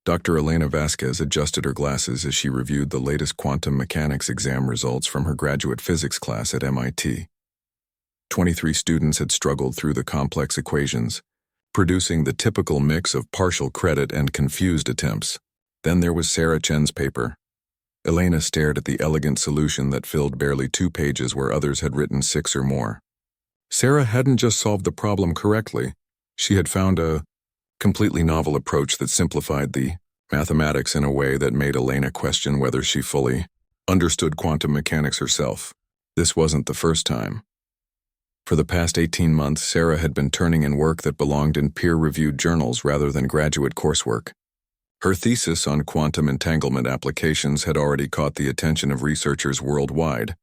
Dr. Elena Vasquez adjusted her glasses as she reviewed the latest quantum mechanics exam results from her graduate physics class at MIT. 23 students had struggled through the complex equations, producing the typical mix of partial credit and confused attempts. Then there was Sarah Chen's paper. Elena stared at the elegant solution that filled barely 2 pages where others had written 6 or more. Sarah hadn't just solved the problem correctly, she had found a completely novel approach that simplified the mathematics in a way that made Elena question whether she fully understood quantum mechanics herself. This wasn't the first time. For the past 18 months, Sarah had been turning in work that belonged in peer-reviewed journals rather than graduate coursework. Her thesis on quantum entanglement applications had already caught the attention of researchers worldwide,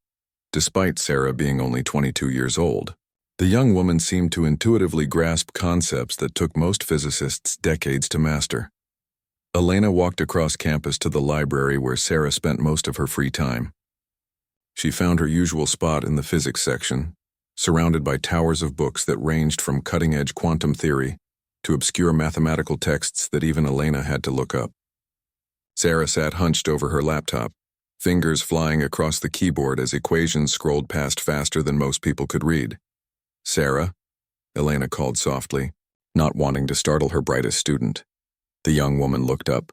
despite Sarah being only 22 years old. The young woman seemed to intuitively grasp concepts that took most physicists decades to master. Elena walked across campus to the library where Sarah spent most of her free time. She found her usual spot in the physics section, surrounded by towers of books that ranged from cutting-edge quantum theory to obscure mathematical texts that even Elena had to look up. Sarah sat hunched over her laptop, fingers flying across the keyboard as equations scrolled past faster than most people could read. "Sarah," Elena called softly, not wanting to startle her brightest student. The young woman looked up,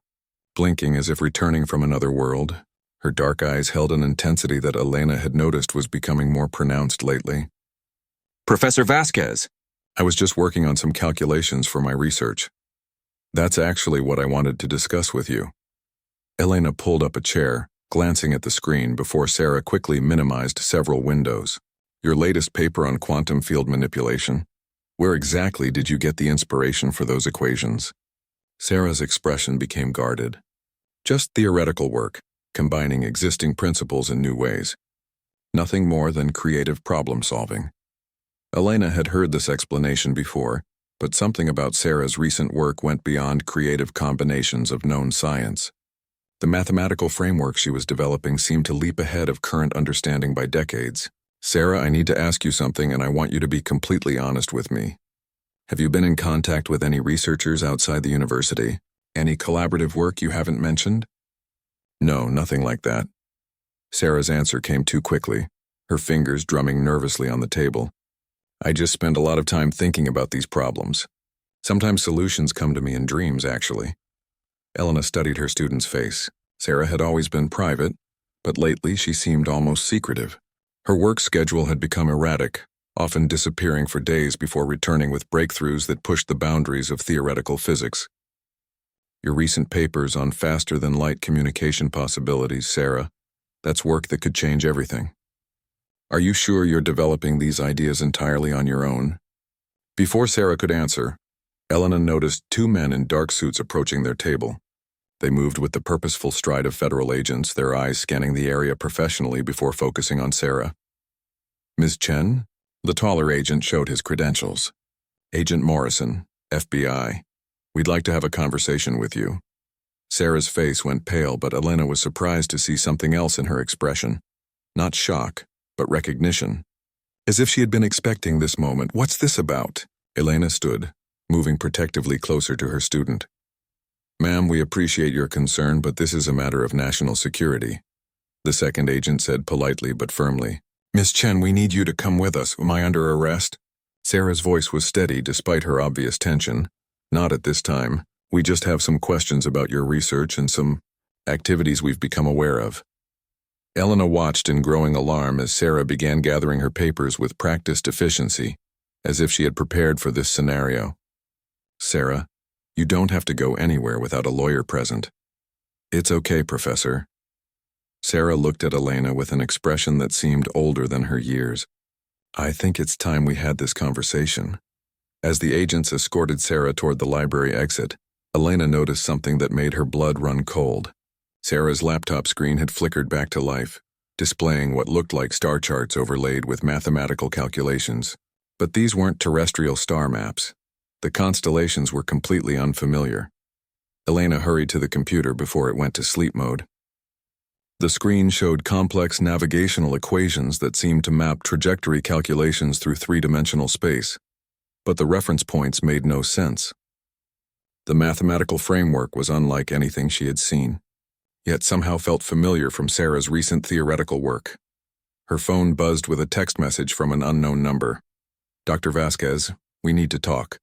blinking as if returning from another world. Her dark eyes held an intensity that Elena had noticed was becoming more pronounced lately. "Professor Vasquez, I was just working on some calculations for my research. That's actually what I wanted to discuss with you." Elena pulled up a chair, glancing at the screen before Sarah quickly minimized several windows. "Your latest paper on quantum field manipulation. Where exactly did you get the inspiration for those equations?" Sarah's expression became guarded. "Just theoretical work, combining existing principles in new ways. Nothing more than creative problem-solving." Elena had heard this explanation before, but something about Sarah's recent work went beyond creative combinations of known science. The mathematical framework she was developing seemed to leap ahead of current understanding by decades. "Sarah, I need to ask you something, and I want you to be completely honest with me. Have you been in contact with any researchers outside the university? Any collaborative work you haven't mentioned?" "No, nothing like that." Sarah's answer came too quickly, her fingers drumming nervously on the table. "I just spend a lot of time thinking about these problems. Sometimes solutions come to me in dreams, actually." Elena studied her student's face. Sarah had always been private, but lately she seemed almost secretive. Her work schedule had become erratic, often disappearing for days before returning with breakthroughs that pushed the boundaries of theoretical physics. "Your recent papers on faster-than-light communication possibilities, Sarah, that's work that could change everything. Are you sure you're developing these ideas entirely on your own?" Before Sarah could answer, Elena noticed 2 men in dark suits approaching their table. They moved with the purposeful stride of federal agents, their eyes scanning the area professionally before focusing on Sarah. "Ms. Chen?" The taller agent showed his credentials. "Agent Morrison, FBI. We'd like to have a conversation with you." Sarah's face went pale, but Elena was surprised to see something else in her expression. Not shock, but recognition. As if she had been expecting this moment. "What's this about?" Elena stood, moving protectively closer to her student. "Ma'am, we appreciate your concern, but this is a matter of national security," the second agent said politely but firmly. "Miss Chen, we need you to come with us. Am I under arrest?" Sarah's voice was steady despite her obvious tension. "Not at this time. We just have some questions about your research and some activities we've become aware of." Elena watched in growing alarm as Sarah began gathering her papers with practiced efficiency, as if she had prepared for this scenario. "Sarah, you don't have to go anywhere without a lawyer present." "It's okay, Professor." Sarah looked at Elena with an expression that seemed older than her years. "I think it's time we had this conversation." As the agents escorted Sarah toward the library exit, Elena noticed something that made her blood run cold. Sarah's laptop screen had flickered back to life, displaying what looked like star charts overlaid with mathematical calculations. But these weren't terrestrial star maps. The constellations were completely unfamiliar. Elena hurried to the computer before it went to sleep mode. The screen showed complex navigational equations that seemed to map trajectory calculations through 3-dimensional space, but the reference points made no sense. The mathematical framework was unlike anything she had seen, yet somehow felt familiar from Sarah's recent theoretical work. Her phone buzzed with a text message from an unknown number. "Dr. Vasquez, we need to talk.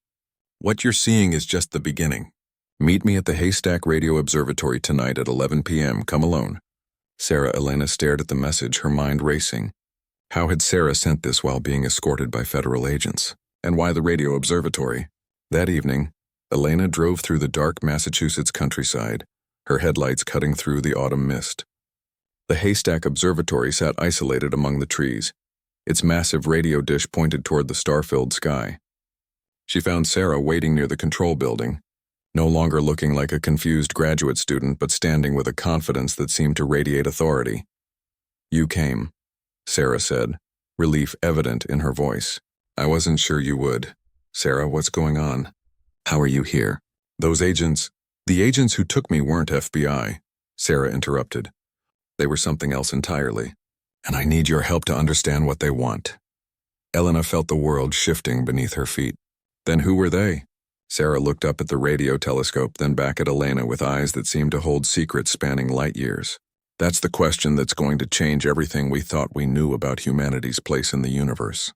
What you're seeing is just the beginning. Meet me at the Haystack Radio Observatory tonight at 11 p.m. Come alone." Sarah Elena stared at the message, her mind racing. How had Sarah sent this while being escorted by federal agents? And why the radio observatory? That evening, Elena drove through the dark Massachusetts countryside, her headlights cutting through the autumn mist. The Haystack Observatory sat isolated among the trees, its massive radio dish pointed toward the star-filled sky. She found Sarah waiting near the control building, no longer looking like a confused graduate student but standing with a confidence that seemed to radiate authority. "You came," Sarah said, relief evident in her voice. "I wasn't sure you would. Sarah, what's going on? How are you here?" The agents who took me weren't FBI," Sarah interrupted. "They were something else entirely, and I need your help to understand what they want." Elena felt the world shifting beneath her feet. "Then who were they?" Sarah looked up at the radio telescope, then back at Elena with eyes that seemed to hold secrets spanning light years. "That's the question that's going to change everything we thought we knew about humanity's place in the universe."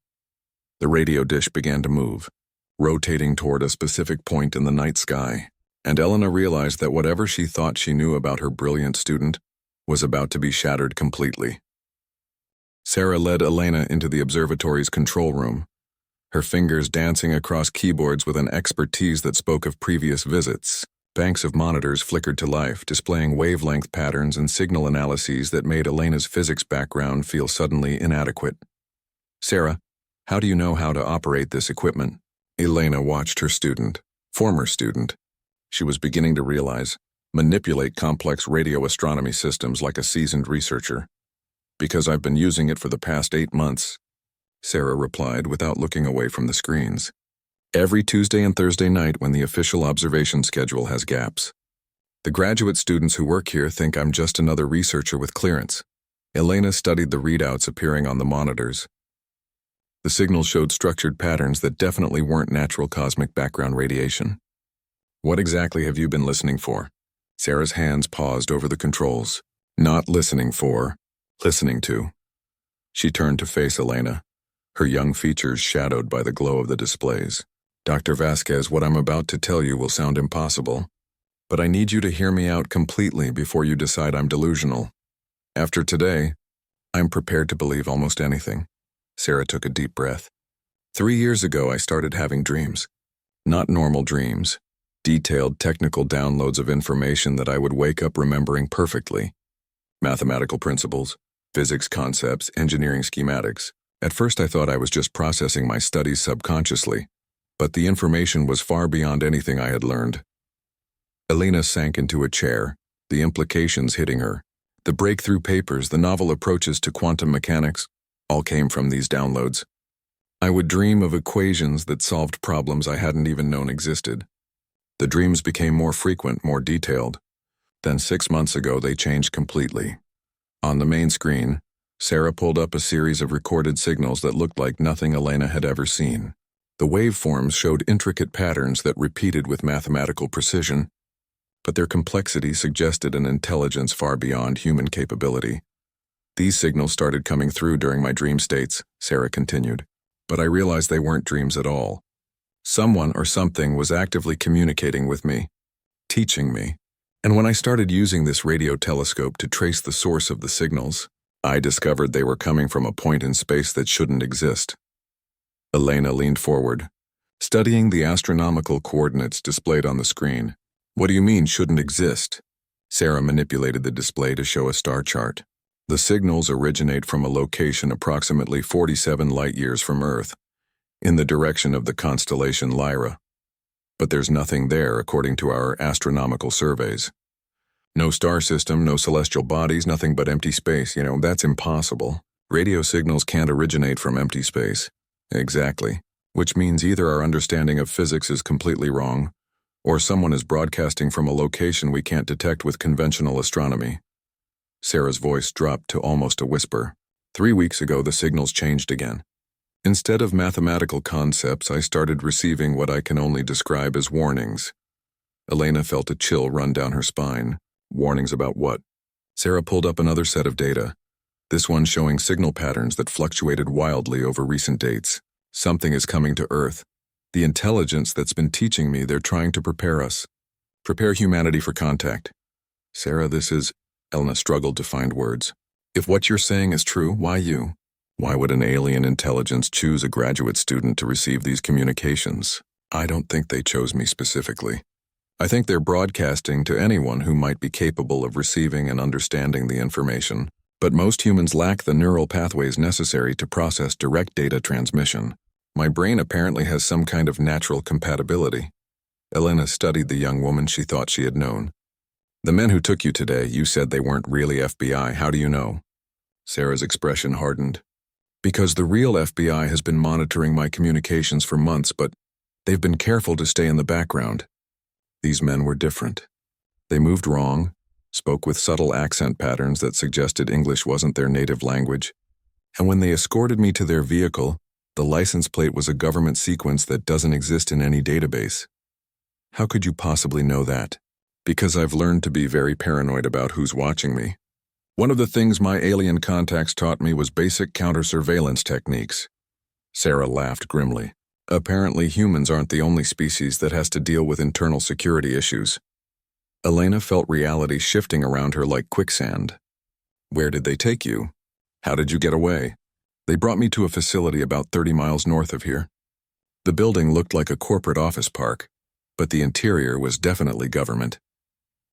The radio dish began to move, rotating toward a specific point in the night sky, and Elena realized that whatever she thought she knew about her brilliant student was about to be shattered completely. Sarah led Elena into the observatory's control room, her fingers dancing across keyboards with an expertise that spoke of previous visits. Banks of monitors flickered to life, displaying wavelength patterns and signal analyses that made Elena's physics background feel suddenly inadequate. "Sarah, how do you know how to operate this equipment?" Elena watched her former student. She was beginning to realize, manipulate complex radio astronomy systems like a seasoned researcher. "Because I've been using it for the past 8 months, Sarah replied without looking away from the screens. "Every Tuesday and Thursday night when the official observation schedule has gaps. The graduate students who work here think I'm just another researcher with clearance." Elena studied the readouts appearing on the monitors. The signals showed structured patterns that definitely weren't natural cosmic background radiation. "What exactly have you been listening for?" Sarah's hands paused over the controls. "Not listening for, listening to." She turned to face Elena, her young features shadowed by the glow of the displays. "Dr. Vasquez, what I'm about to tell you will sound impossible, but I need you to hear me out completely before you decide I'm delusional. After today, I'm prepared to believe almost anything." Sarah took a deep breath. 3 years ago, I started having dreams. Not normal dreams, detailed technical downloads of information that I would wake up remembering perfectly. Mathematical principles, physics concepts, engineering schematics. At first I thought I was just processing my studies subconsciously, but the information was far beyond anything I had learned. Elena sank into a chair, the implications hitting her. The breakthrough papers, the novel approaches to quantum mechanics, all came from these downloads. I would dream of equations that solved problems I hadn't even known existed. The dreams became more frequent, more detailed. Then 6 months ago, they changed completely. On the main screen, Sarah pulled up a series of recorded signals that looked like nothing Elena had ever seen. The waveforms showed intricate patterns that repeated with mathematical precision, but their complexity suggested an intelligence far beyond human capability. "These signals started coming through during my dream states," Sarah continued, "but I realized they weren't dreams at all. Someone or something was actively communicating with me, teaching me. And when I started using this radio telescope to trace the source of the signals, I discovered they were coming from a point in space that shouldn't exist." Elena leaned forward, studying the astronomical coordinates displayed on the screen. "What do you mean, shouldn't exist?" Sarah manipulated the display to show a star chart. "The signals originate from a location approximately 47 light-years from Earth, in the direction of the constellation Lyra. But there's nothing there according to our astronomical surveys. No star system, no celestial bodies, nothing but empty space. That's impossible. Radio signals can't originate from empty space." "Exactly. Which means either our understanding of physics is completely wrong, or someone is broadcasting from a location we can't detect with conventional astronomy." Sarah's voice dropped to almost a whisper. 3 weeks ago, the signals changed again. Instead of mathematical concepts, I started receiving what I can only describe as warnings. Elena felt a chill run down her spine. Warnings about what? Sarah pulled up another set of data, this one showing signal patterns that fluctuated wildly over recent dates. Something is coming to Earth. The intelligence that's been teaching me they're trying to prepare us. Prepare humanity for contact. Sarah, this is... Elena struggled to find words. If what you're saying is true, why you? Why would an alien intelligence choose a graduate student to receive these communications? I don't think they chose me specifically. I think they're broadcasting to anyone who might be capable of receiving and understanding the information. But most humans lack the neural pathways necessary to process direct data transmission. My brain apparently has some kind of natural compatibility. Elena studied the young woman she thought she had known. The men who took you today, you said they weren't really FBI. How do you know? Sarah's expression hardened. Because the real FBI has been monitoring my communications for months, but they've been careful to stay in the background. These men were different. They moved wrong, spoke with subtle accent patterns that suggested English wasn't their native language, and when they escorted me to their vehicle, the license plate was a government sequence that doesn't exist in any database. How could you possibly know that? Because I've learned to be very paranoid about who's watching me. One of the things my alien contacts taught me was basic counter-surveillance techniques. Sarah laughed grimly. Apparently humans aren't the only species that has to deal with internal security issues. Elena felt reality shifting around her like quicksand. Where did they take you? How did you get away? They brought me to a facility about 30 miles north of here. The building looked like a corporate office park, but the interior was definitely government.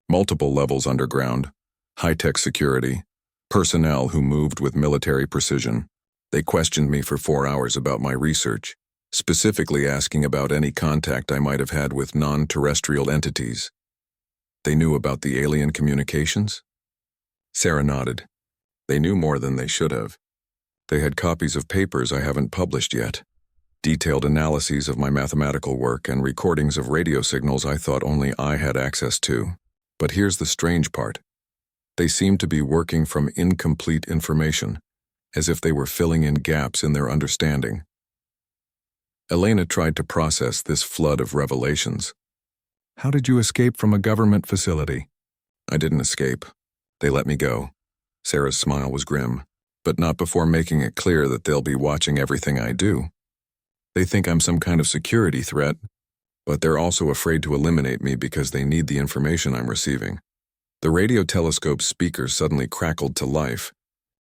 Multiple levels underground, high-tech security, personnel who moved with military precision. They questioned me for 4 hours about my research, specifically asking about any contact I might have had with non-terrestrial entities. They knew about the alien communications? Sarah nodded. They knew more than they should have. They had copies of papers I haven't published yet, detailed analyses of my mathematical work and recordings of radio signals I thought only I had access to. But here's the strange part. They seemed to be working from incomplete information, as if they were filling in gaps in their understanding. Elena tried to process this flood of revelations. How did you escape from a government facility? I didn't escape. They let me go. Sarah's smile was grim, but not before making it clear that they'll be watching everything I do. They think I'm some kind of security threat, but they're also afraid to eliminate me because they need the information I'm receiving. The radio telescope's speakers suddenly crackled to life,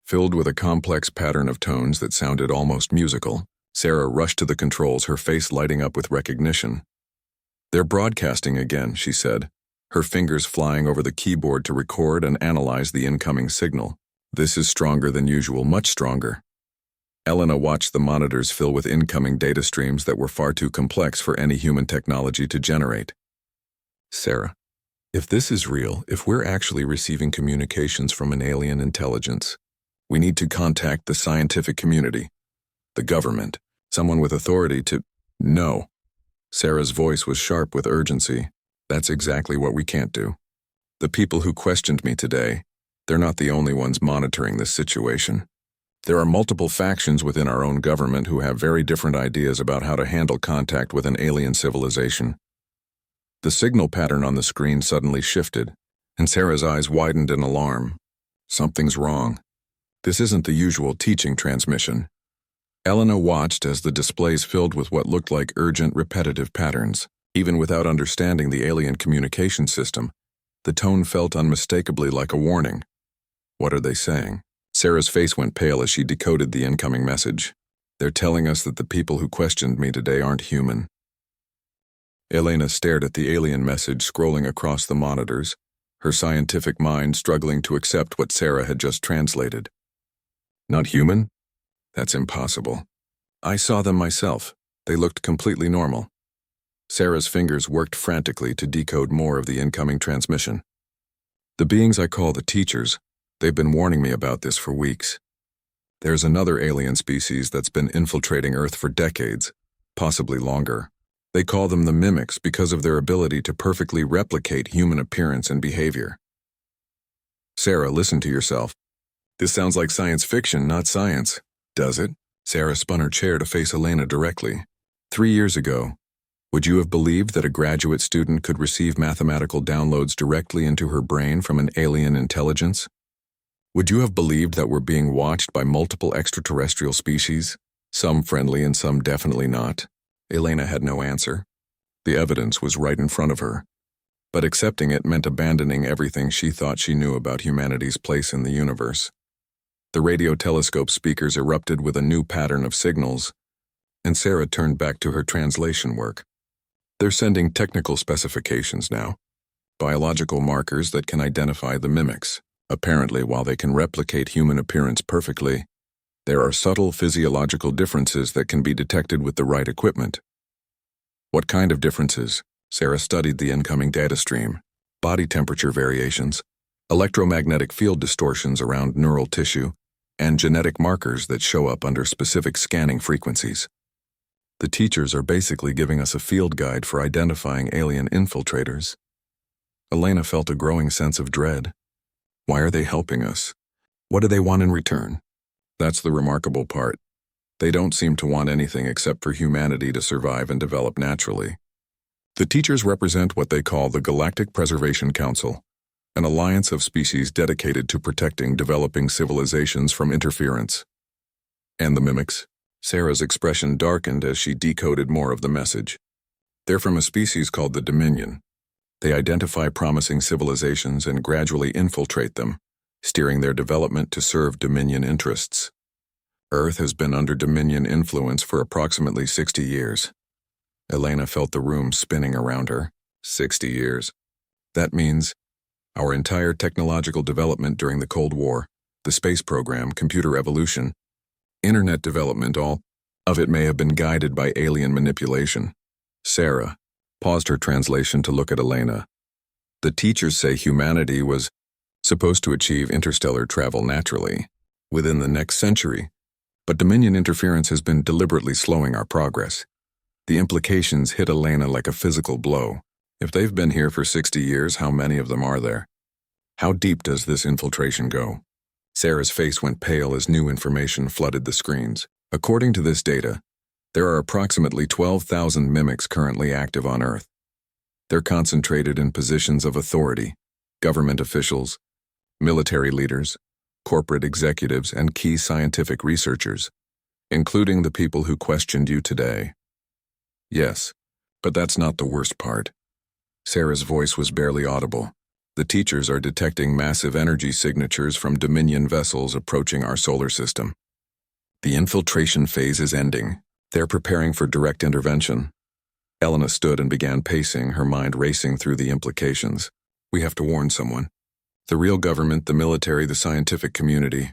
filled with a complex pattern of tones that sounded almost musical. Sarah rushed to the controls, her face lighting up with recognition. They're broadcasting again, she said, her fingers flying over the keyboard to record and analyze the incoming signal. This is stronger than usual, much stronger. Elena watched the monitors fill with incoming data streams that were far too complex for any human technology to generate. Sarah, if this is real, if we're actually receiving communications from an alien intelligence, we need to contact the scientific community, the government, someone with authority to... No. Sarah's voice was sharp with urgency. That's exactly what we can't do. The people who questioned me today, they're not the only ones monitoring this situation. There are multiple factions within our own government who have very different ideas about how to handle contact with an alien civilization. The signal pattern on the screen suddenly shifted, and Sarah's eyes widened in alarm. Something's wrong. This isn't the usual teaching transmission. Elena watched as the displays filled with what looked like urgent, repetitive patterns. Even without understanding the alien communication system, the tone felt unmistakably like a warning. What are they saying? Sarah's face went pale as she decoded the incoming message. They're telling us that the people who questioned me today aren't human. Elena stared at the alien message scrolling across the monitors, her scientific mind struggling to accept what Sarah had just translated. Not human? That's impossible. I saw them myself. They looked completely normal. Sarah's fingers worked frantically to decode more of the incoming transmission. The beings I call the teachers, they've been warning me about this for weeks. There's another alien species that's been infiltrating Earth for decades, possibly longer. They call them the mimics because of their ability to perfectly replicate human appearance and behavior. Sarah, listen to yourself. This sounds like science fiction, not science. Does it? Sarah spun her chair to face Elena directly. 3 years ago, Would you have believed that a graduate student could receive mathematical downloads directly into her brain from an alien intelligence? Would you have believed that we're being watched by multiple extraterrestrial species, some friendly and some definitely not? Elena had no answer. The evidence was right in front of her. But accepting it meant abandoning everything she thought she knew about humanity's place in the universe. The radio telescope speakers erupted with a new pattern of signals, and Sarah turned back to her translation work. They're sending technical specifications now, biological markers that can identify the mimics. Apparently, while they can replicate human appearance perfectly, there are subtle physiological differences that can be detected with the right equipment. What kind of differences? Sarah studied the incoming data stream. Body temperature variations, electromagnetic field distortions around neural tissue, and genetic markers that show up under specific scanning frequencies. The teachers are basically giving us a field guide for identifying alien infiltrators. Elena felt a growing sense of dread. Why are they helping us? What do they want in return? That's the remarkable part. They don't seem to want anything except for humanity to survive and develop naturally. The teachers represent what they call the Galactic Preservation Council, an alliance of species dedicated to protecting developing civilizations from interference. And the mimics? Sarah's expression darkened as she decoded more of the message. They're from a species called the Dominion. They identify promising civilizations and gradually infiltrate them, steering their development to serve Dominion interests. Earth has been under Dominion influence for approximately 60 years. Elena felt the room spinning around her. 60 years. That means our entire technological development during the Cold War, the space program, computer evolution, internet development, all of it may have been guided by alien manipulation. Sarah paused her translation to look at Elena. The teachers say humanity was supposed to achieve interstellar travel naturally within the next century, but Dominion interference has been deliberately slowing our progress. The implications hit Elena like a physical blow. If they've been here for 60 years, how many of them are there? How deep does this infiltration go? Sarah's face went pale as new information flooded the screens. According to this data, there are approximately 12,000 mimics currently active on Earth. They're concentrated in positions of authority, government officials, military leaders, corporate executives, and key scientific researchers, including the people who questioned you today. Yes, but that's not the worst part. Sarah's voice was barely audible. The teachers are detecting massive energy signatures from Dominion vessels approaching our solar system. The infiltration phase is ending. They're preparing for direct intervention. Elena stood and began pacing, her mind racing through the implications. We have to warn someone. The real government, the military, the scientific community.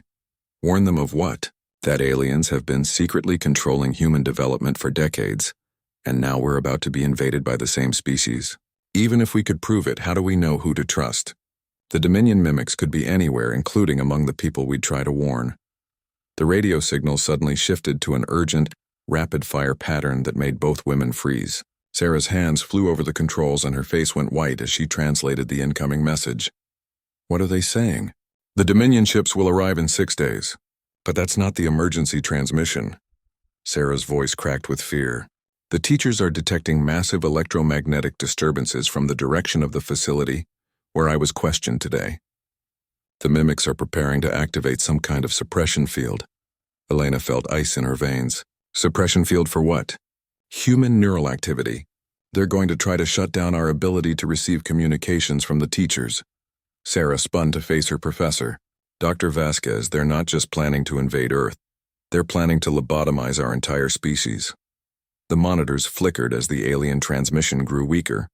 Warn them of what? That aliens have been secretly controlling human development for decades, and now we're about to be invaded by the same species. Even if we could prove it, how do we know who to trust? The Dominion mimics could be anywhere, including among the people we'd try to warn. The radio signal suddenly shifted to an urgent, rapid-fire pattern that made both women freeze. Sarah's hands flew over the controls and her face went white as she translated the incoming message. What are they saying? The Dominion ships will arrive in 6 days. But that's not the emergency transmission. Sarah's voice cracked with fear. The teachers are detecting massive electromagnetic disturbances from the direction of the facility where I was questioned today. The mimics are preparing to activate some kind of suppression field. Elena felt ice in her veins. Suppression field for what? Human neural activity. They're going to try to shut down our ability to receive communications from the teachers. Sarah spun to face her professor. Dr. Vasquez, they're not just planning to invade Earth. They're planning to lobotomize our entire species. The monitors flickered as the alien transmission grew weaker,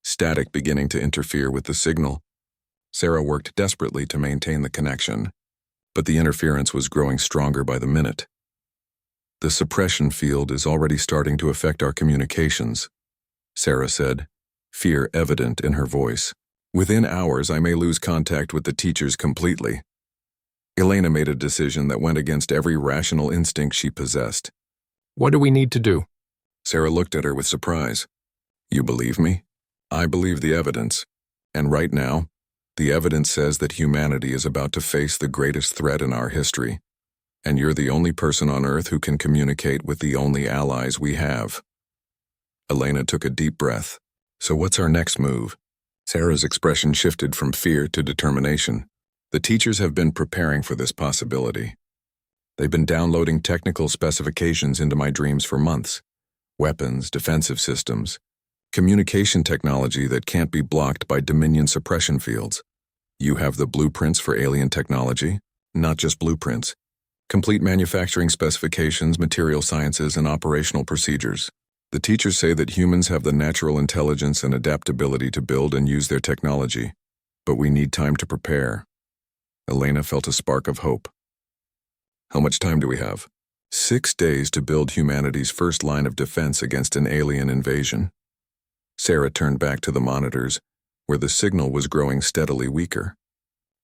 static beginning to interfere with the signal. Sarah worked desperately to maintain the connection, but the interference was growing stronger by the minute. The suppression field is already starting to affect our communications, Sarah said, fear evident in her voice. Within hours, I may lose contact with the teachers completely. Elena made a decision that went against every rational instinct she possessed. What do we need to do? Sarah looked at her with surprise. You believe me? I believe the evidence. And right now, the evidence says that humanity is about to face the greatest threat in our history. And you're the only person on Earth who can communicate with the only allies we have. Elena took a deep breath. So what's our next move? Sarah's expression shifted from fear to determination. The teachers have been preparing for this possibility. They've been downloading technical specifications into my dreams for months. Weapons, defensive systems, communication technology that can't be blocked by Dominion suppression fields. You have the blueprints for alien technology? Not just blueprints. Complete manufacturing specifications, material sciences, and operational procedures. The teachers say that humans have the natural intelligence and adaptability to build and use their technology, but we need time to prepare. Elena felt a spark of hope. How much time do we have? 6 days to build humanity's first line of defense against an alien invasion. Sarah turned back to the monitors, where the signal was growing steadily weaker.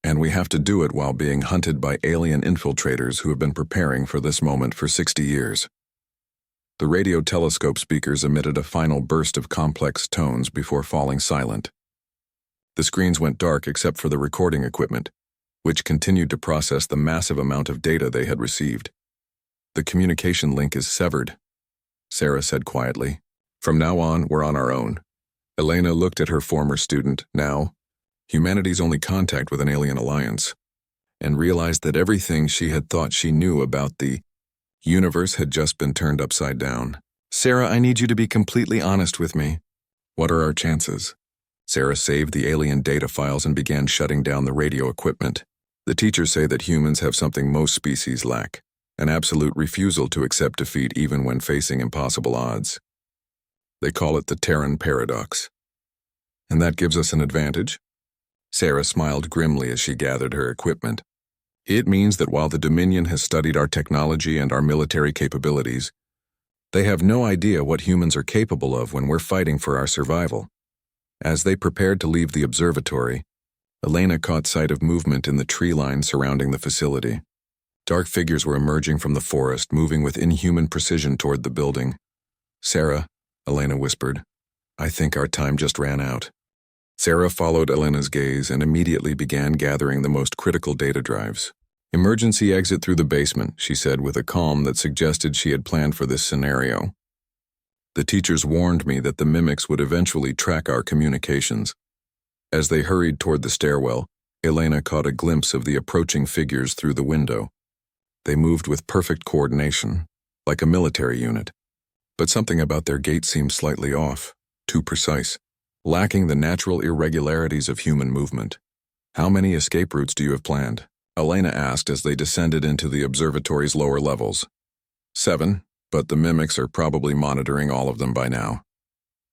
And we have to do it while being hunted by alien infiltrators who have been preparing for this moment for 60 years. The radio telescope speakers emitted a final burst of complex tones before falling silent. The screens went dark except for the recording equipment, which continued to process the massive amount of data they had received. The communication link is severed, Sarah said quietly. From now on, we're on our own. Elena looked at her former student, now humanity's only contact with an alien alliance, and realized that everything she had thought she knew about the universe had just been turned upside down. Sarah, I need you to be completely honest with me. What are our chances? Sarah saved the alien data files and began shutting down the radio equipment. The teachers say that humans have something most species lack, an absolute refusal to accept defeat even when facing impossible odds. They call it the Terran paradox. And that gives us an advantage? Sarah smiled grimly as she gathered her equipment. It means that while the Dominion has studied our technology and our military capabilities, they have no idea what humans are capable of when we're fighting for our survival. As they prepared to leave the observatory, Elena caught sight of movement in the tree line surrounding the facility. Dark figures were emerging from the forest, moving with inhuman precision toward the building. Sarah, Elena whispered, I think our time just ran out. Sarah followed Elena's gaze and immediately began gathering the most critical data drives. Emergency exit through the basement, she said with a calm that suggested she had planned for this scenario. The teachers warned me that the mimics would eventually track our communications. As they hurried toward the stairwell, Elena caught a glimpse of the approaching figures through the window. They moved with perfect coordination, like a military unit. But something about their gait seemed slightly off, too precise, lacking the natural irregularities of human movement. How many escape routes do you have planned? Elena asked as they descended into the observatory's lower levels. 7, but the mimics are probably monitoring all of them by now.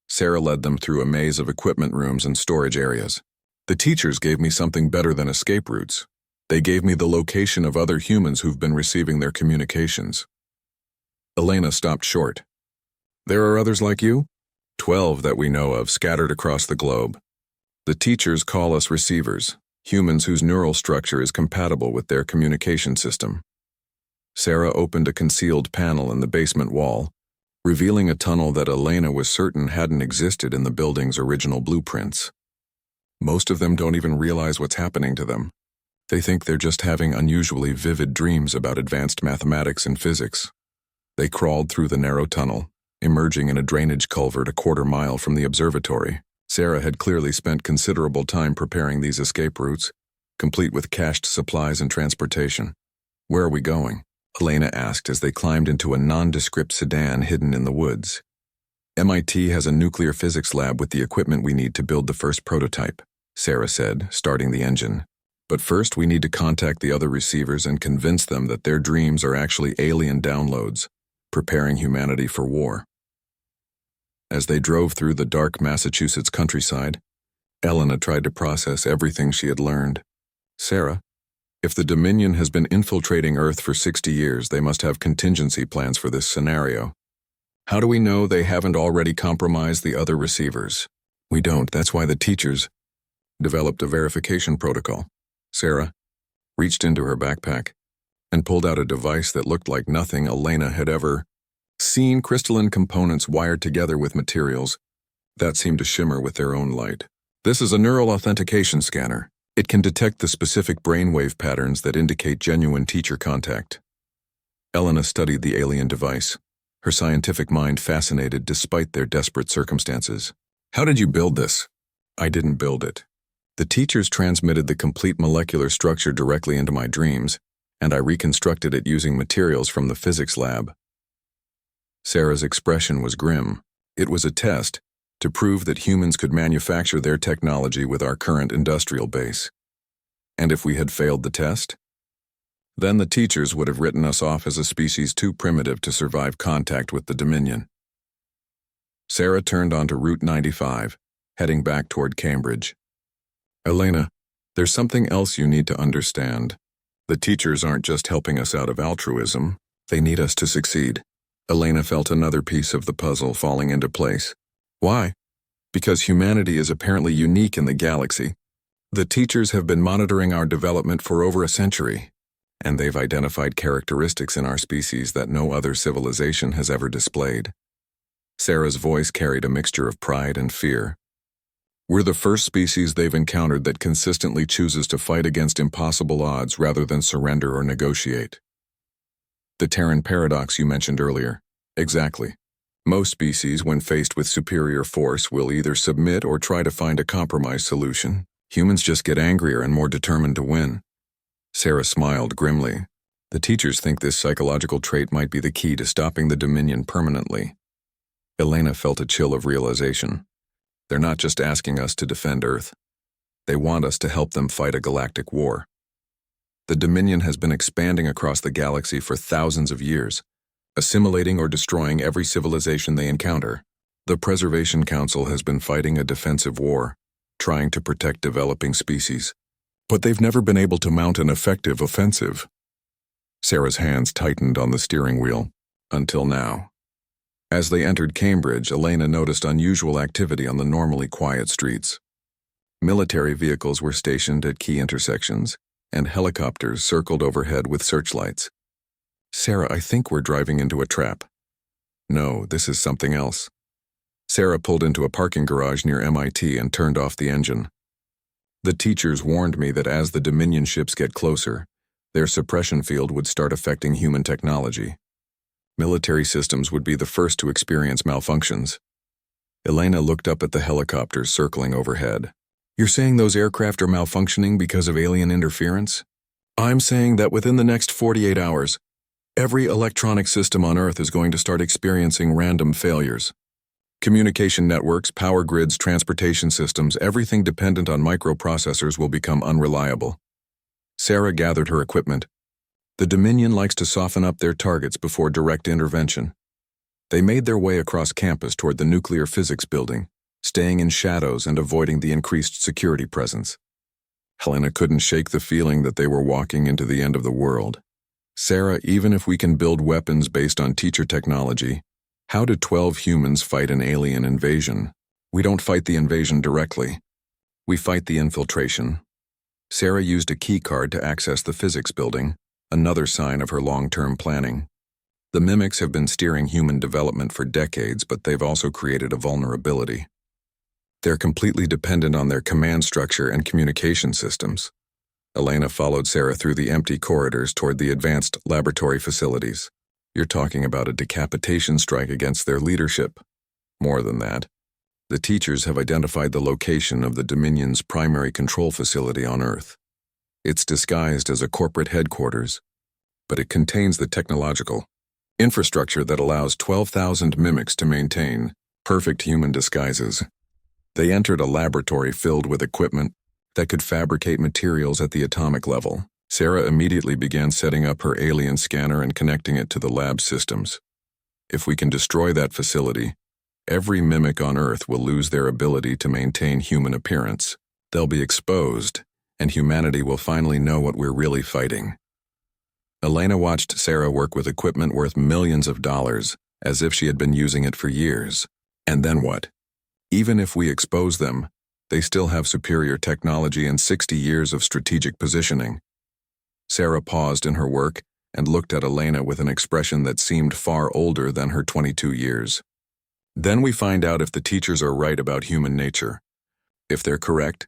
Sarah led them through a maze of equipment rooms and storage areas. The teachers gave me something better than escape routes. They gave me the location of other humans who've been receiving their communications. Elena stopped short. There are others like you? 12 that we know of, scattered across the globe. The teachers call us receivers, humans whose neural structure is compatible with their communication system. Sarah opened a concealed panel in the basement wall, revealing a tunnel that Elena was certain hadn't existed in the building's original blueprints. Most of them don't even realize what's happening to them. They think they're just having unusually vivid dreams about advanced mathematics and physics. They crawled through the narrow tunnel, emerging in a drainage culvert a quarter-mile from the observatory. Sarah had clearly spent considerable time preparing these escape routes, complete with cached supplies and transportation. Where are we going? Elena asked as they climbed into a nondescript sedan hidden in the woods. MIT has a nuclear physics lab with the equipment we need to build the first prototype, Sarah said, starting the engine. But first we need to contact the other receivers and convince them that their dreams are actually alien downloads, preparing humanity for war. As they drove through the dark Massachusetts countryside, Elena tried to process everything she had learned. Sarah, if the Dominion has been infiltrating Earth for 60 years, they must have contingency plans for this scenario. How do we know they haven't already compromised the other receivers? We don't. That's why the teachers developed a verification protocol. Sarah reached into her backpack and pulled out a device that looked like nothing Elena had ever seen, crystalline components wired together with materials that seemed to shimmer with their own light. This is a neural authentication scanner. It can detect the specific brainwave patterns that indicate genuine teacher contact. Elena studied the alien device, her scientific mind fascinated despite their desperate circumstances. How did you build this? I didn't build it. The teachers transmitted the complete molecular structure directly into my dreams, and I reconstructed it using materials from the physics lab. Sarah's expression was grim. It was a test to prove that humans could manufacture their technology with our current industrial base. And if we had failed the test? Then the teachers would have written us off as a species too primitive to survive contact with the Dominion. Sarah turned onto Route 95, heading back toward Cambridge. Elena, there's something else you need to understand. The teachers aren't just helping us out of altruism, they need us to succeed. Elena felt another piece of the puzzle falling into place. Why? Because humanity is apparently unique in the galaxy. The teachers have been monitoring our development for over a century, and they've identified characteristics in our species that no other civilization has ever displayed. Sarah's voice carried a mixture of pride and fear. We're the first species they've encountered that consistently chooses to fight against impossible odds rather than surrender or negotiate. The Terran paradox you mentioned earlier. Exactly. Most species, when faced with superior force, will either submit or try to find a compromise solution. Humans just get angrier and more determined to win. Sarah smiled grimly. The teachers think this psychological trait might be the key to stopping the Dominion permanently. Elena felt a chill of realization. They're not just asking us to defend Earth. They want us to help them fight a galactic war. The Dominion has been expanding across the galaxy for thousands of years, assimilating or destroying every civilization they encounter. The Preservation Council has been fighting a defensive war, trying to protect developing species. But they've never been able to mount an effective offensive. Sarah's hands tightened on the steering wheel. Until now. As they entered Cambridge, Elena noticed unusual activity on the normally quiet streets. Military vehicles were stationed at key intersections, and helicopters circled overhead with searchlights. Sarah, I think we're driving into a trap. No, this is something else. Sarah pulled into a parking garage near MIT and turned off the engine. The teachers warned me that as the Dominion ships get closer, their suppression field would start affecting human technology. Military systems would be the first to experience malfunctions. Elena looked up at the helicopters circling overhead. You're saying those aircraft are malfunctioning because of alien interference? I'm saying that within the next 48 hours, every electronic system on Earth is going to start experiencing random failures. Communication networks, power grids, transportation systems, everything dependent on microprocessors will become unreliable. Sarah gathered her equipment. The Dominion likes to soften up their targets before direct intervention. They made their way across campus toward the nuclear physics building, staying in shadows and avoiding the increased security presence. Helena couldn't shake the feeling that they were walking into the end of the world. Sarah, even if we can build weapons based on teacher technology, how do 12 humans fight an alien invasion? We don't fight the invasion directly. We fight the infiltration. Sarah used a key card to access the physics building, another sign of her long-term planning. The mimics have been steering human development for decades, but they've also created a vulnerability. They're completely dependent on their command structure and communication systems. Elena followed Sarah through the empty corridors toward the advanced laboratory facilities. You're talking about a decapitation strike against their leadership. More than that, the teachers have identified the location of the Dominion's primary control facility on Earth. It's disguised as a corporate headquarters, but it contains the technological infrastructure that allows 12,000 mimics to maintain perfect human disguises. They entered a laboratory filled with equipment that could fabricate materials at the atomic level. Sarah immediately began setting up her alien scanner and connecting it to the lab systems. If we can destroy that facility, every mimic on Earth will lose their ability to maintain human appearance. They'll be exposed, and humanity will finally know what we're really fighting. Elena watched Sarah work with equipment worth millions of dollars, as if she had been using it for years. And then what? Even if we expose them, they still have superior technology and 60 years of strategic positioning. Sarah paused in her work and looked at Elena with an expression that seemed far older than her 22 years. Then we find out if the teachers are right about human nature. If they're correct,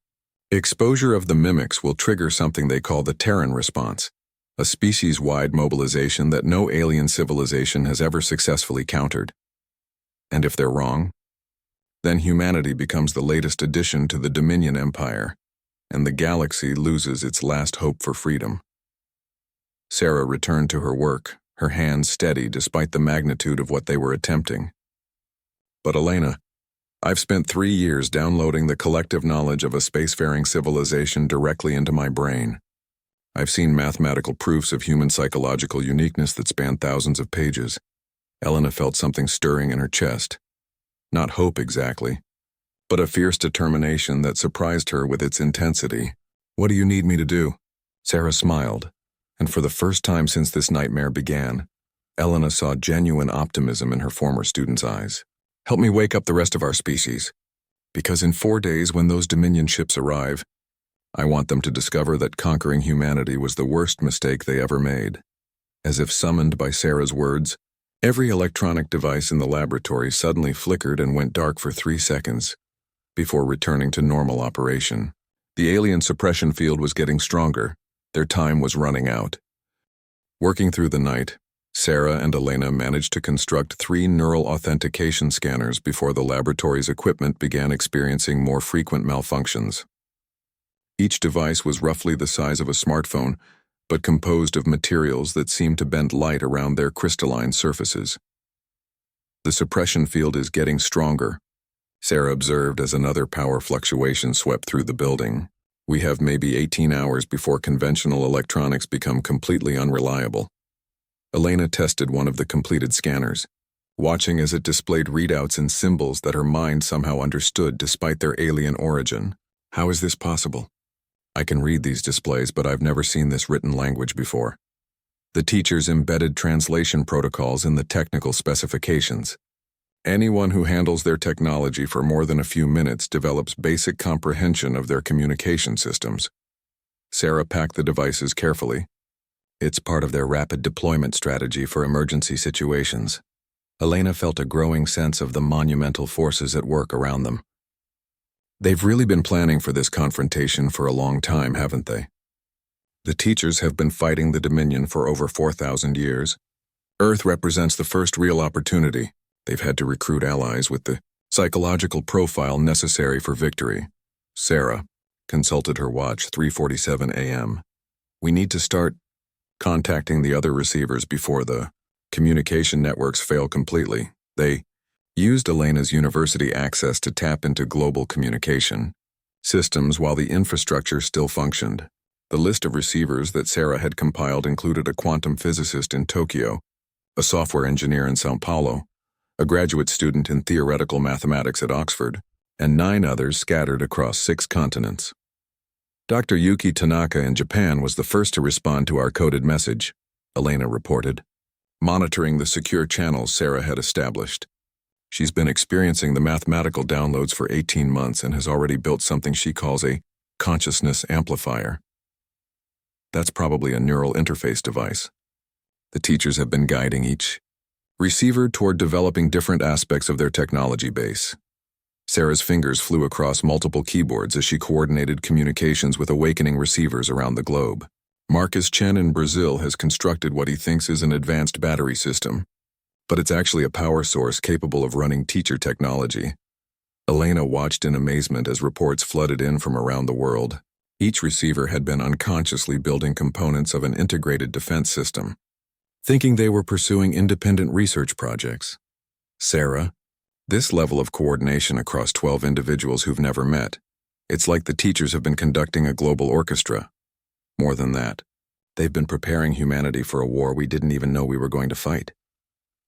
exposure of the mimics will trigger something they call the Terran response, a species-wide mobilization that no alien civilization has ever successfully countered. And if they're wrong, then humanity becomes the latest addition to the Dominion Empire, and the galaxy loses its last hope for freedom. Sarah returned to her work, her hands steady despite the magnitude of what they were attempting. But Elena, I've spent 3 years downloading the collective knowledge of a spacefaring civilization directly into my brain. I've seen mathematical proofs of human psychological uniqueness that span thousands of pages. Elena felt something stirring in her chest. Not hope exactly, but a fierce determination that surprised her with its intensity. What do you need me to do? Sarah smiled, and for the first time since this nightmare began, Elena saw genuine optimism in her former student's eyes. Help me wake up the rest of our species, because in 4 days when those Dominion ships arrive, I want them to discover that conquering humanity was the worst mistake they ever made. As if summoned by Sarah's words, every electronic device in the laboratory suddenly flickered and went dark for 3 seconds, before returning to normal operation. The alien suppression field was getting stronger. Their time was running out. Working through the night, Sarah and Elena managed to construct 3 neural authentication scanners before the laboratory's equipment began experiencing more frequent malfunctions. Each device was roughly the size of a smartphone, but composed of materials that seemed to bend light around their crystalline surfaces. The suppression field is getting stronger, Sarah observed as another power fluctuation swept through the building. We have maybe 18 hours before conventional electronics become completely unreliable. Elena tested one of the completed scanners, watching as it displayed readouts and symbols that her mind somehow understood despite their alien origin. How is this possible? I can read these displays, but I've never seen this written language before. The teachers embedded translation protocols in the technical specifications. Anyone who handles their technology for more than a few minutes develops basic comprehension of their communication systems. Sarah packed the devices carefully. It's part of their rapid deployment strategy for emergency situations. Elena felt a growing sense of the monumental forces at work around them. They've really been planning for this confrontation for a long time, haven't they? The teachers have been fighting the Dominion for over 4,000 years. Earth represents the first real opportunity. They've had to recruit allies with the psychological profile necessary for victory. Sarah consulted her watch, 3:47 a.m. We need to start contacting the other receivers before the communication networks fail completely. They used Elena's university access to tap into global communication systems while the infrastructure still functioned. The list of receivers that Sarah had compiled included a quantum physicist in Tokyo, a software engineer in São Paulo, a graduate student in theoretical mathematics at Oxford, and 9 others scattered across 6 continents. Dr. Yuki Tanaka in Japan was the first to respond to our coded message, Elena reported, monitoring the secure channels Sarah had established. She's been experiencing the mathematical downloads for 18 months and has already built something she calls a consciousness amplifier. That's probably a neural interface device. The teachers have been guiding each receiver toward developing different aspects of their technology base. Sarah's fingers flew across multiple keyboards as she coordinated communications with awakening receivers around the globe. Marcus Chen in Brazil has constructed what he thinks is an advanced battery system, but it's actually a power source capable of running teacher technology. Elena watched in amazement as reports flooded in from around the world. Each receiver had been unconsciously building components of an integrated defense system, thinking they were pursuing independent research projects. Sarah, this level of coordination across 12 individuals who've never met, it's like the teachers have been conducting a global orchestra. More than that, they've been preparing humanity for a war we didn't even know we were going to fight.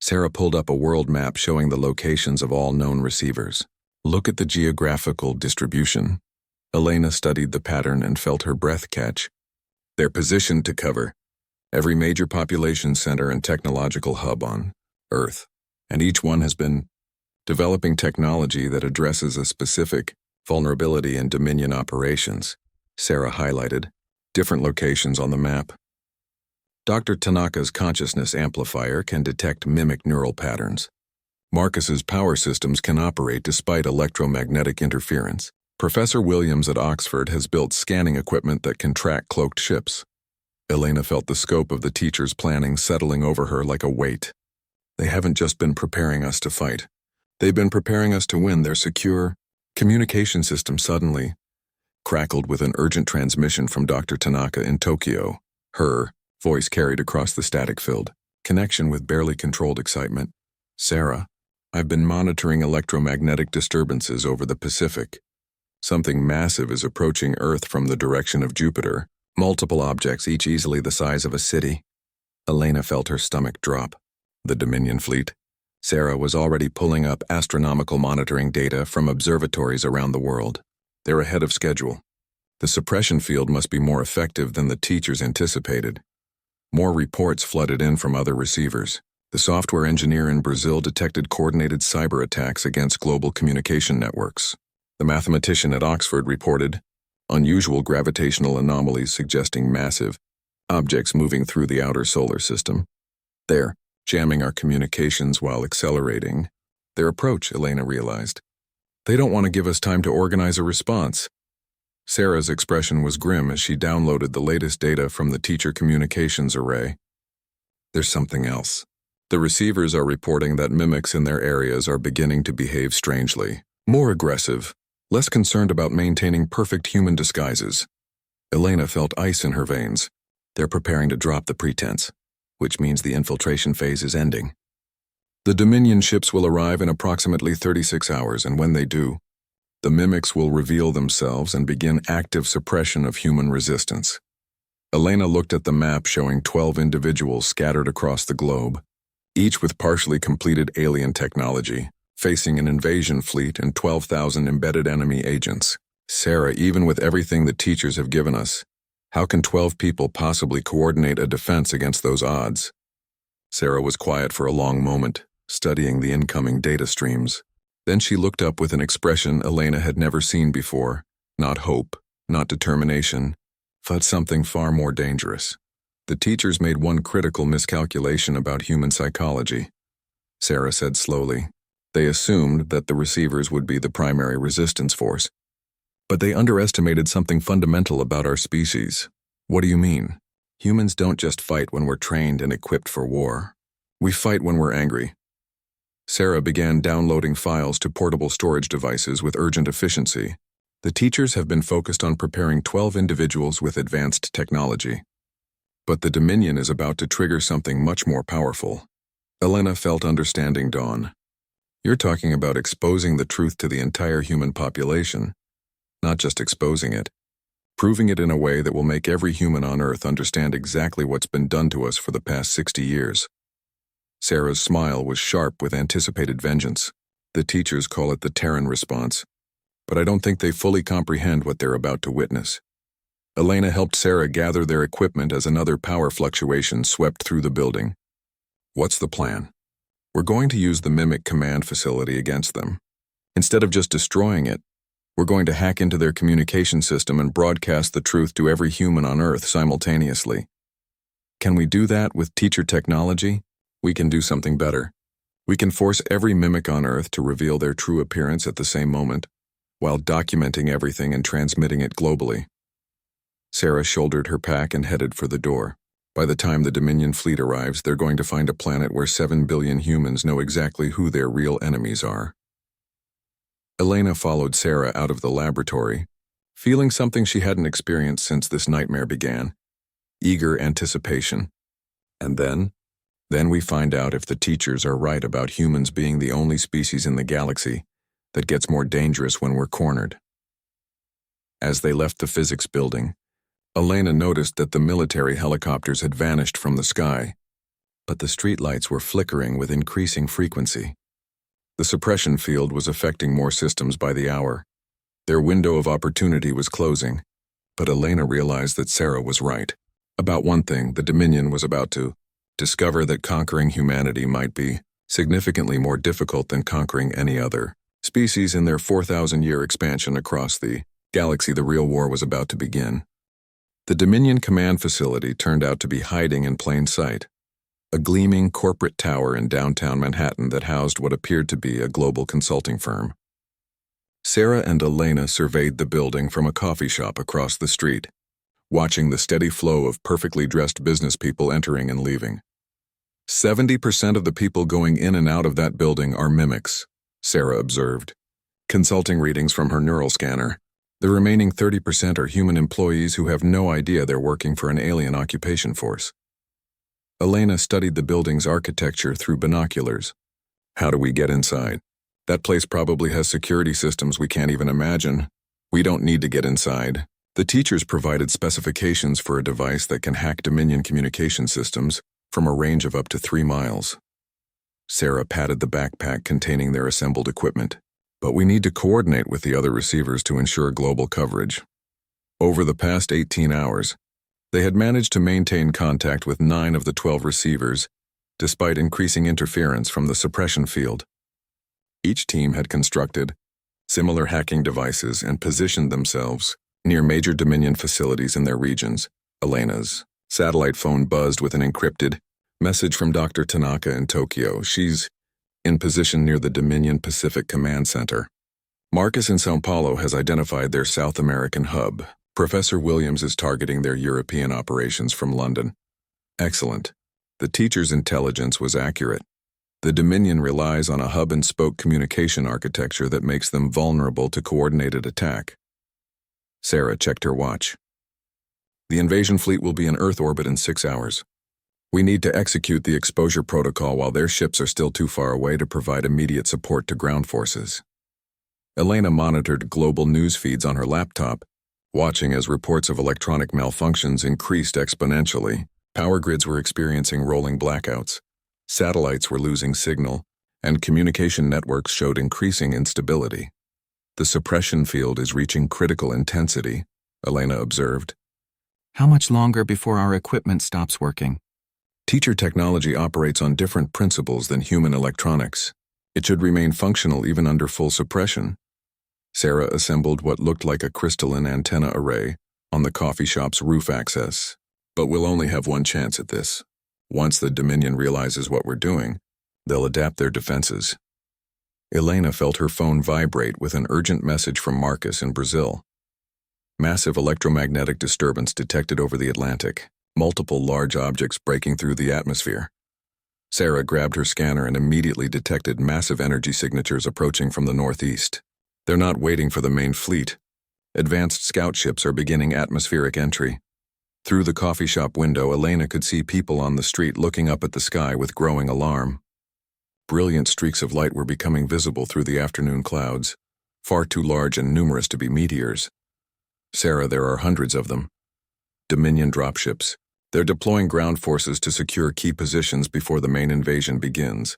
Sarah pulled up a world map showing the locations of all known receivers. Look at the geographical distribution. Elena studied the pattern and felt her breath catch. They're positioned to cover every major population center and technological hub on Earth, and each one has been developing technology that addresses a specific vulnerability in Dominion operations. Sarah highlighted different locations on the map. Dr. Tanaka's consciousness amplifier can detect mimic neural patterns. Marcus's power systems can operate despite electromagnetic interference. Professor Williams at Oxford has built scanning equipment that can track cloaked ships. Elena felt the scope of the teacher's planning settling over her like a weight. They haven't just been preparing us to fight. They've been preparing us to win. Their secure communication system suddenly crackled with an urgent transmission from Dr. Tanaka in Tokyo. Her voice carried across the static-filled connection with barely controlled excitement. Sarah, I've been monitoring electromagnetic disturbances over the Pacific. Something massive is approaching Earth from the direction of Jupiter. Multiple objects, each easily the size of a city. Elena felt her stomach drop. The Dominion fleet. Sarah was already pulling up astronomical monitoring data from observatories around the world. They're ahead of schedule. The suppression field must be more effective than the teachers anticipated. More reports flooded in from other receivers. The software engineer in Brazil detected coordinated cyber attacks against global communication networks. The mathematician at Oxford reported unusual gravitational anomalies suggesting massive objects moving through the outer solar system. They're jamming our communications while accelerating their approach, Elena realized. They don't want to give us time to organize a response. Sarah's expression was grim as she downloaded the latest data from the teacher communications array. There's something else. The receivers are reporting that mimics in their areas are beginning to behave strangely, more aggressive, less concerned about maintaining perfect human disguises. Elena felt ice in her veins. They're preparing to drop the pretense, which means the infiltration phase is ending. The Dominion ships will arrive in approximately 36 hours, and when they do, the mimics will reveal themselves and begin active suppression of human resistance. Elena looked at the map showing 12 individuals scattered across the globe, each with partially completed alien technology, facing an invasion fleet and 12,000 embedded enemy agents. Sarah, even with everything the teachers have given us, how can 12 people possibly coordinate a defense against those odds? Sarah was quiet for a long moment, studying the incoming data streams. Then she looked up with an expression Elena had never seen before. Not hope, not determination, but something far more dangerous. The teachers made one critical miscalculation about human psychology. Sarah said slowly. They assumed that the receivers would be the primary resistance force. But they underestimated something fundamental about our species. What do you mean? Humans don't just fight when we're trained and equipped for war. We fight when we're angry. Sarah began downloading files to portable storage devices with urgent efficiency. The teachers have been focused on preparing 12 individuals with advanced technology. But the Dominion is about to trigger something much more powerful. Elena felt understanding dawn. You're talking about exposing the truth to the entire human population. Not just exposing it, proving it in a way that will make every human on Earth understand exactly what's been done to us for the past 60 years. Sarah's smile was sharp with anticipated vengeance. The teachers call it the Terran response, but I don't think they fully comprehend what they're about to witness. Elena helped Sarah gather their equipment as another power fluctuation swept through the building. What's the plan? We're going to use the Mimic command facility against them. Instead of just destroying it, we're going to hack into their communication system and broadcast the truth to every human on Earth simultaneously. Can we do that with teacher technology? We can do something better. We can force every mimic on Earth to reveal their true appearance at the same moment, while documenting everything and transmitting it globally. Sarah shouldered her pack and headed for the door. By the time the Dominion fleet arrives, they're going to find a planet where 7 billion humans know exactly who their real enemies are. Elena followed Sarah out of the laboratory, feeling something she hadn't experienced since this nightmare began. Eager anticipation. And then we find out if the teachers are right about humans being the only species in the galaxy that gets more dangerous when we're cornered. As they left the physics building, Elena noticed that the military helicopters had vanished from the sky, but the streetlights were flickering with increasing frequency. The suppression field was affecting more systems by the hour. Their window of opportunity was closing, but Elena realized that Sarah was right. About one thing, the Dominion was about to discover that conquering humanity might be significantly more difficult than conquering any other species in their 4,000-year expansion across the galaxy. The real war was about to begin. The Dominion command facility turned out to be hiding in plain sight, a gleaming corporate tower in downtown Manhattan that housed what appeared to be a global consulting firm. Sarah and Elena surveyed the building from a coffee shop across the street. watching the steady flow of perfectly dressed business people entering and leaving. 70% of the people going in and out of that building are mimics, Sarah observed, consulting readings from her neural scanner. The remaining 30% are human employees who have no idea they're working for an alien occupation force. Elena studied the building's architecture through binoculars. How do we get inside? That place probably has security systems we can't even imagine. We don't need to get inside. The teachers provided specifications for a device that can hack Dominion communication systems from a range of up to 3 miles. Sarah patted the backpack containing their assembled equipment. But we need to coordinate with the other receivers to ensure global coverage. Over the past 18 hours, they had managed to maintain contact with 9 of the 12 receivers, despite increasing interference from the suppression field. Each team had constructed similar hacking devices and positioned themselves near major Dominion facilities in their regions. Elena's satellite phone buzzed with an encrypted message from Dr. Tanaka in Tokyo. She's in position near the Dominion Pacific Command Center. Marcus in São Paulo has identified their South American hub. Professor Williams is targeting their European operations from London. Excellent. The teacher's intelligence was accurate. The Dominion relies on a hub-and-spoke communication architecture that makes them vulnerable to coordinated attack. Sarah checked her watch. The invasion fleet will be in Earth orbit in 6 hours. We need to execute the exposure protocol while their ships are still too far away to provide immediate support to ground forces. Elena monitored global news feeds on her laptop, watching as reports of electronic malfunctions increased exponentially. Power grids were experiencing rolling blackouts, satellites were losing signal, and communication networks showed increasing instability. The suppression field is reaching critical intensity, Elena observed. How much longer before our equipment stops working? Teacher technology operates on different principles than human electronics. It should remain functional even under full suppression. Sarah assembled what looked like a crystalline antenna array on the coffee shop's roof access. But we'll only have one chance at this. Once the Dominion realizes what we're doing, they'll adapt their defenses. Elena felt her phone vibrate with an urgent message from Marcus in Brazil. Massive electromagnetic disturbance detected over the Atlantic. Multiple large objects breaking through the atmosphere. Sarah grabbed her scanner and immediately detected massive energy signatures approaching from the northeast. They're not waiting for the main fleet. Advanced scout ships are beginning atmospheric entry. Through the coffee shop window, Elena could see people on the street looking up at the sky with growing alarm. Brilliant streaks of light were becoming visible through the afternoon clouds, far too large and numerous to be meteors. Sarah, there are hundreds of them. Dominion dropships. They're deploying ground forces to secure key positions before the main invasion begins.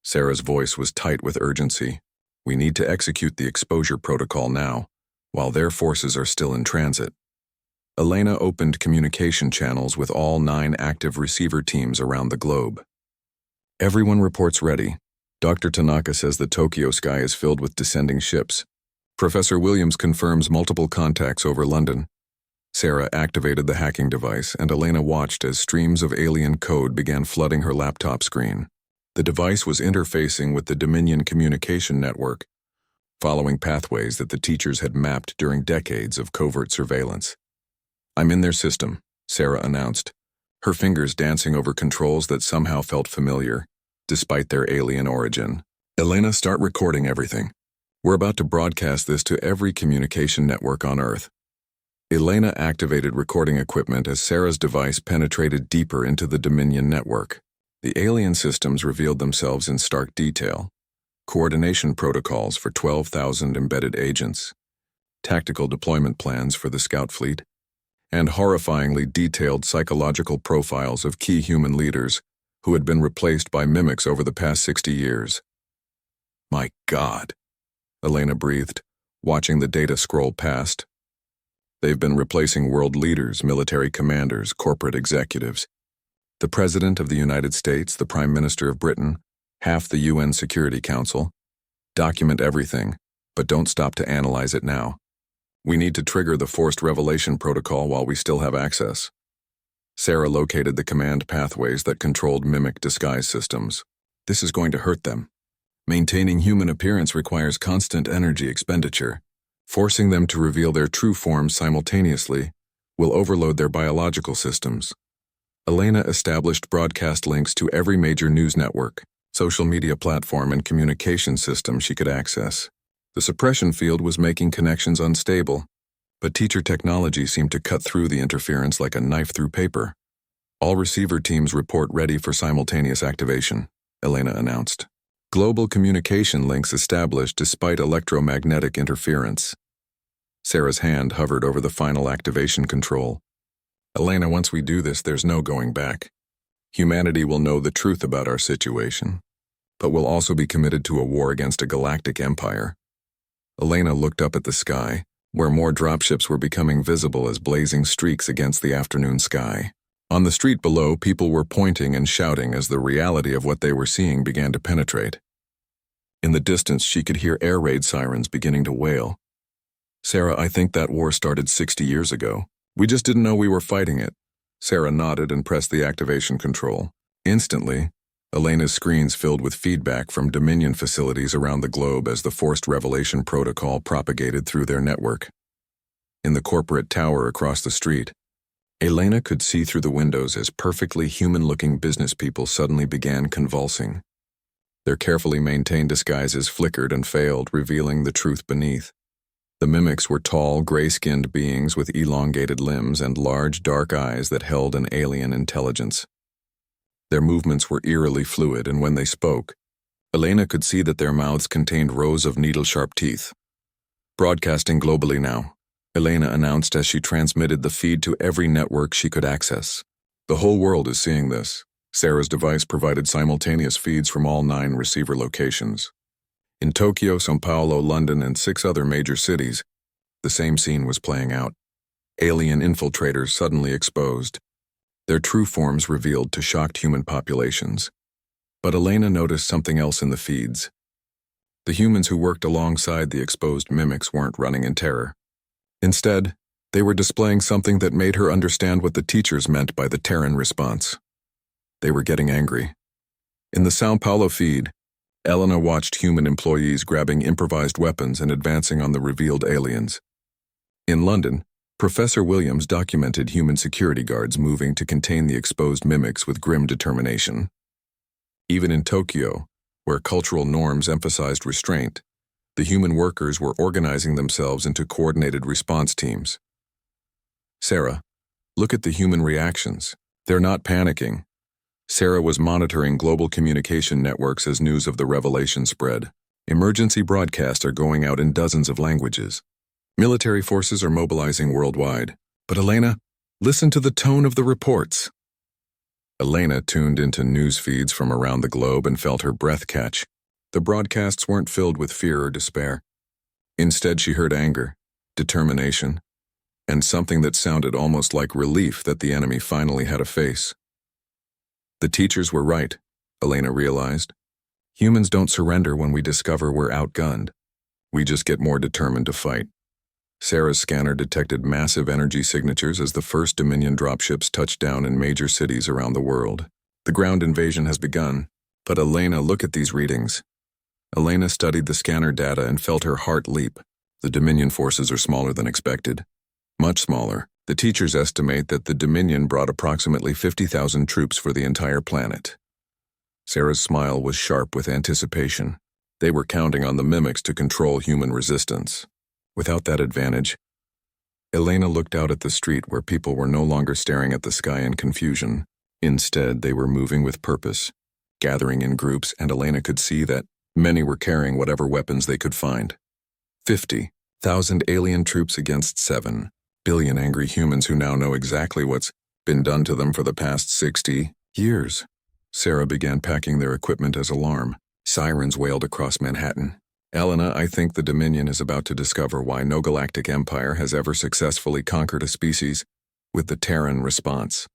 Sarah's voice was tight with urgency. We need to execute the exposure protocol now, while their forces are still in transit. Elena opened communication channels with all 9 active receiver teams around the globe. Everyone reports ready. Dr. Tanaka says the Tokyo sky is filled with descending ships. Professor Williams confirms multiple contacts over London. Sarah activated the hacking device, and Elena watched as streams of alien code began flooding her laptop screen. The device was interfacing with the Dominion communication network, following pathways that the teachers had mapped during decades of covert surveillance. I'm in their system, Sarah announced, her fingers dancing over controls that somehow felt familiar, despite their alien origin. Elena, start recording everything. We're about to broadcast this to every communication network on Earth. Elena activated recording equipment as Sarah's device penetrated deeper into the Dominion network. The alien systems revealed themselves in stark detail. Coordination protocols for 12,000 embedded agents, tactical deployment plans for the scout fleet, and horrifyingly detailed psychological profiles of key human leaders who had been replaced by mimics over the past 60 years. My God, Elena breathed, watching the data scroll past. They've been replacing world leaders, military commanders, corporate executives. The President of the United States, the Prime Minister of Britain, half the UN Security Council. Document everything, but don't stop to analyze it now. We need to trigger the forced revelation protocol while we still have access. Sarah located the command pathways that controlled mimic disguise systems. This is going to hurt them. Maintaining human appearance requires constant energy expenditure. Forcing them to reveal their true forms simultaneously will overload their biological systems. Elena established broadcast links to every major news network, social media platform, and communication system she could access. The suppression field was making connections unstable, but teacher technology seemed to cut through the interference like a knife through paper. All receiver teams report ready for simultaneous activation, Elena announced. Global communication links established despite electromagnetic interference. Sarah's hand hovered over the final activation control. Elena, once we do this, there's no going back. Humanity will know the truth about our situation, but we'll also be committed to a war against a galactic empire. Elena looked up at the sky, where more dropships were becoming visible as blazing streaks against the afternoon sky. On the street below, people were pointing and shouting as the reality of what they were seeing began to penetrate. In the distance, she could hear air raid sirens beginning to wail. Sarah, I think that war started 60 years ago. We just didn't know we were fighting it. Sarah nodded and pressed the activation control. Instantly, Elena's screens filled with feedback from Dominion facilities around the globe as the forced revelation protocol propagated through their network. In the corporate tower across the street, Elena could see through the windows as perfectly human-looking business people suddenly began convulsing. Their carefully maintained disguises flickered and failed, revealing the truth beneath. The mimics were tall, gray-skinned beings with elongated limbs and large, dark eyes that held an alien intelligence. Their movements were eerily fluid, and when they spoke, Elena could see that their mouths contained rows of needle-sharp teeth. Broadcasting globally now, Elena announced as she transmitted the feed to every network she could access. The whole world is seeing this. Sarah's device provided simultaneous feeds from all 9 receiver locations. In Tokyo, São Paulo, London, and 6 other major cities, the same scene was playing out. Alien infiltrators suddenly exposed, their true forms revealed to shocked human populations. But Elena noticed something else in the feeds. The humans who worked alongside the exposed mimics weren't running in terror. Instead, they were displaying something that made her understand what the teachers meant by the Terran response. They were getting angry. In the São Paulo feed, Elena watched human employees grabbing improvised weapons and advancing on the revealed aliens. In London, Professor Williams documented human security guards moving to contain the exposed mimics with grim determination. Even in Tokyo, where cultural norms emphasized restraint, the human workers were organizing themselves into coordinated response teams. Sarah, look at the human reactions. They're not panicking. Sarah was monitoring global communication networks as news of the revelation spread. Emergency broadcasts are going out in dozens of languages. Military forces are mobilizing worldwide. But Elena, listen to the tone of the reports. Elena tuned into news feeds from around the globe and felt her breath catch. The broadcasts weren't filled with fear or despair. Instead, she heard anger, determination, and something that sounded almost like relief that the enemy finally had a face. The teachers were right, Elena realized. Humans don't surrender when we discover we're outgunned. We just get more determined to fight. Sarah's scanner detected massive energy signatures as the first Dominion dropships touched down in major cities around the world. The ground invasion has begun. But Elena, look at these readings. Elena studied the scanner data and felt her heart leap. The Dominion forces are smaller than expected. Much smaller. The teachers estimate that the Dominion brought approximately 50,000 troops for the entire planet. Sarah's smile was sharp with anticipation. They were counting on the mimics to control human resistance. Without that advantage, Elena looked out at the street where people were no longer staring at the sky in confusion. Instead, they were moving with purpose, gathering in groups, and Elena could see that many were carrying whatever weapons they could find. 50,000 alien troops against 7 billion angry humans who now know exactly what's been done to them for the past 60 years. Sarah began packing their equipment as alarm. Sirens wailed across Manhattan. Elena, I think the Dominion is about to discover why no galactic empire has ever successfully conquered a species with the Terran response.